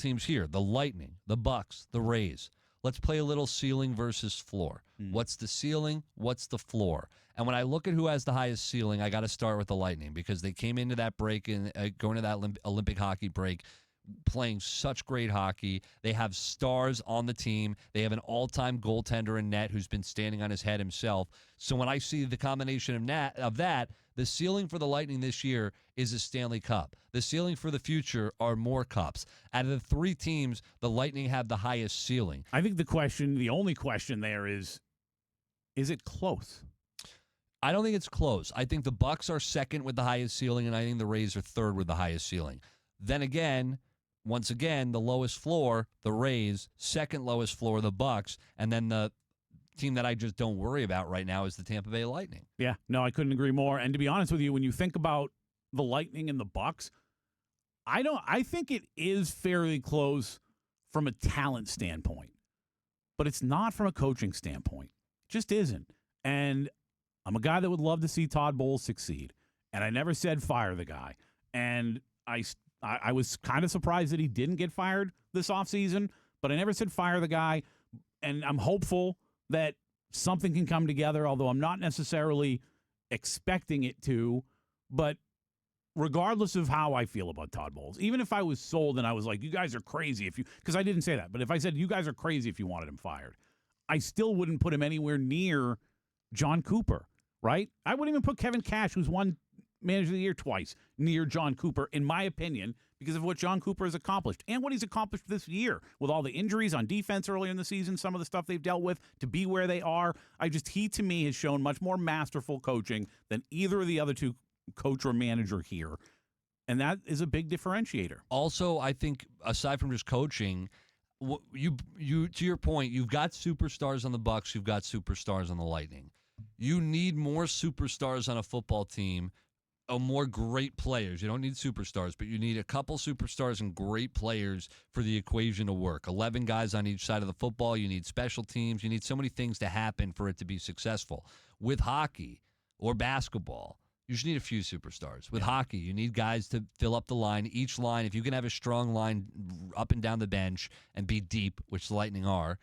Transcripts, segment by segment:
teams here, the Lightning, the Bucks, the Rays. Let's play a little ceiling versus floor. What's the ceiling? What's the floor? And when I look at who has the highest ceiling, I got to start with the Lightning because they came into that break and going to that Olympic hockey break playing such great hockey. They have stars on the team. They have an all-time goaltender in net who's been standing on his head himself. So when I see the combination of that, the ceiling for the Lightning this year is a Stanley Cup. The ceiling for the future are more cups. Out of the three teams, the Lightning have the highest ceiling. I think the only question there is it close? I don't think it's close. I think the Bucks are second with the highest ceiling, and I think the Rays are third with the highest ceiling. Then again, once again, the lowest floor, the Rays, second lowest floor, the Bucks, and then the team that I just don't worry about right now is the Tampa Bay Lightning. Yeah, no, I couldn't agree more. And to be honest with you, when you think about the Lightning and the Bucks, I think it is fairly close from a talent standpoint, but it's not from a coaching standpoint. It just isn't. And I'm a guy that would love to see Todd Bowles succeed, and I never said fire the guy. And I was kind of surprised that he didn't get fired this offseason, but I never said fire the guy, and I'm hopeful that something can come together, although I'm not necessarily expecting it to. But regardless of how I feel about Todd Bowles, even if I was sold and I was like, you guys are crazy because I didn't say that, but if I said you guys are crazy if you wanted him fired, I still wouldn't put him anywhere near John Cooper, right? I wouldn't even put Kevin Cash, who's won Manager of the Year twice, near John Cooper, in my opinion, because of what John Cooper has accomplished and what he's accomplished this year with all the injuries on defense earlier in the season, some of the stuff they've dealt with to be where they are. He, to me, has shown much more masterful coaching than either of the other two, coach or manager here. And that is a big differentiator. Also, I think, aside from just coaching, you to your point, you've got superstars on the Bucks, you've got superstars on the Lightning. You need more superstars on a football team, or more great players. You don't need superstars, but you need a couple superstars and great players for the equation to work. 11 guys on each side of the football. You need special teams. You need so many things to happen for it to be successful. With hockey or basketball, you just need a few superstars. With hockey, you need guys to fill up the line. Each line, if you can have a strong line up and down the bench and be deep, which the Lightning are,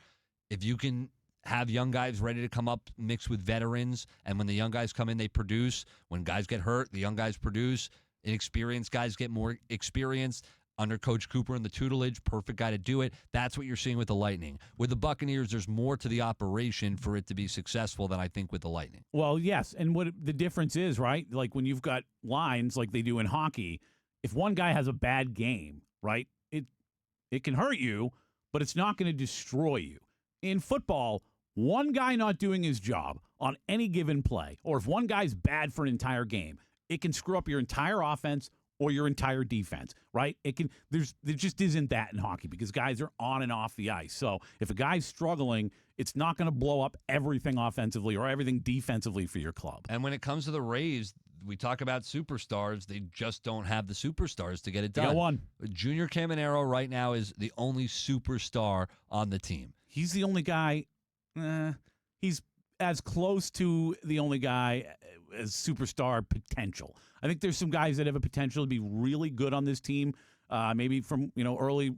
if you can have young guys ready to come up mixed with veterans, and when the young guys come in, they produce. When guys get hurt, the young guys produce. Inexperienced guys get more experience. Under Coach Cooper and the tutelage, perfect guy to do it. That's what you're seeing with the Lightning. With the Buccaneers, there's more to the operation for it to be successful than I think with the Lightning. Well, yes, and what the difference is, right? Like when you've got lines like they do in hockey, if one guy has a bad game, right, it can hurt you, but it's not going to destroy you. In football, one guy not doing his job on any given play, or if one guy's bad for an entire game, it can screw up your entire offense or your entire defense, right? There just isn't that in hockey because guys are on and off the ice. So if a guy's struggling, it's not going to blow up everything offensively or everything defensively for your club. And when it comes to the Rays, we talk about superstars. They just don't have the superstars to get it done. You got one. Junior Caminero right now is the only superstar on the team. He's the only guy. He's as close to the only guy as superstar potential. I think there's some guys that have a potential to be really good on this team. Maybe from early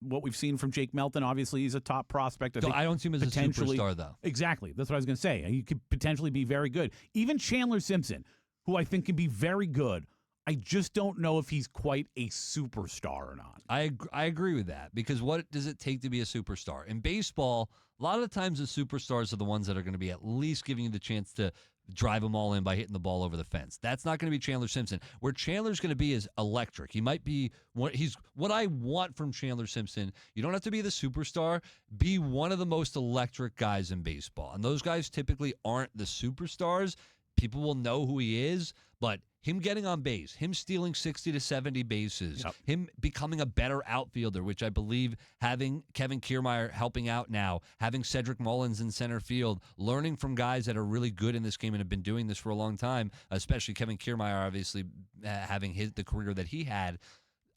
what we've seen from Jake Melton. Obviously, he's a top prospect. I don't see him as a superstar, though. Exactly. That's what I was going to say. He could potentially be very good. Even Chandler Simpson, who I think can be very good. I just don't know if he's quite a superstar or not. I agree with that, because what does it take to be a superstar? In baseball, a lot of the times the superstars are the ones that are going to be at least giving you the chance to drive them all in by hitting the ball over the fence. That's not going to be Chandler Simpson. Where Chandler's going to be is electric. He might be what I want from Chandler Simpson. You don't have to be the superstar. Be one of the most electric guys in baseball. And those guys typically aren't the superstars. People will know who he is, but him getting on base, him stealing 60 to 70 bases, him becoming a better outfielder, which I believe having Kevin Kiermaier helping out now, having Cedric Mullins in center field, learning from guys that are really good in this game and have been doing this for a long time, especially Kevin Kiermaier, obviously having the career that he had.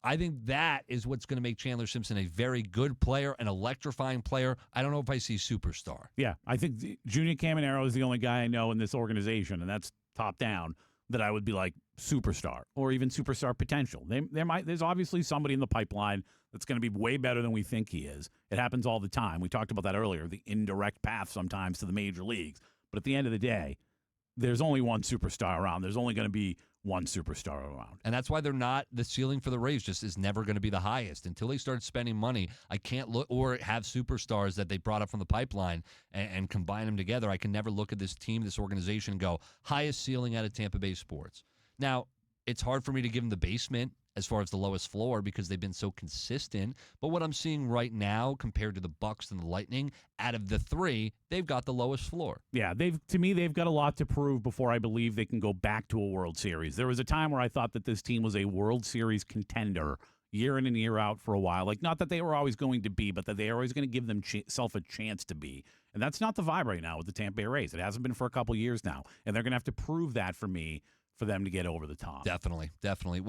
I think that is what's going to make Chandler Simpson a very good player, an electrifying player. I don't know if I see superstar. Yeah, I think Junior Caminero is the only guy I know in this organization, and that's top down, that I would be like superstar or even superstar potential. There's obviously somebody in the pipeline that's going to be way better than we think he is. It happens all the time. We talked about that earlier, the indirect path sometimes to the major leagues. But at the end of the day, there's only one superstar around. There's only going to be one superstar around. And that's why they're not, the ceiling for the Rays just is never going to be the highest. Until they start spending money, I can't look, or have superstars that they brought up from the pipeline and combine them together. I can never look at this team, this organization, and go, highest ceiling out of Tampa Bay sports. Now, it's hard for me to give them the basement as far as the lowest floor because they've been so consistent. But what I'm seeing right now compared to the Bucks and the Lightning, out of the three, they've got the lowest floor. Yeah, to me, they've got a lot to prove before I believe they can go back to a World Series. There was a time where I thought that this team was a World Series contender year in and year out for a while. Like, not that they were always going to be, but that they are always going to give themselves a chance to be. And that's not the vibe right now with the Tampa Bay Rays. It hasn't been for a couple years now. And they're going to have to prove that for me for them to get over the top. Definitely.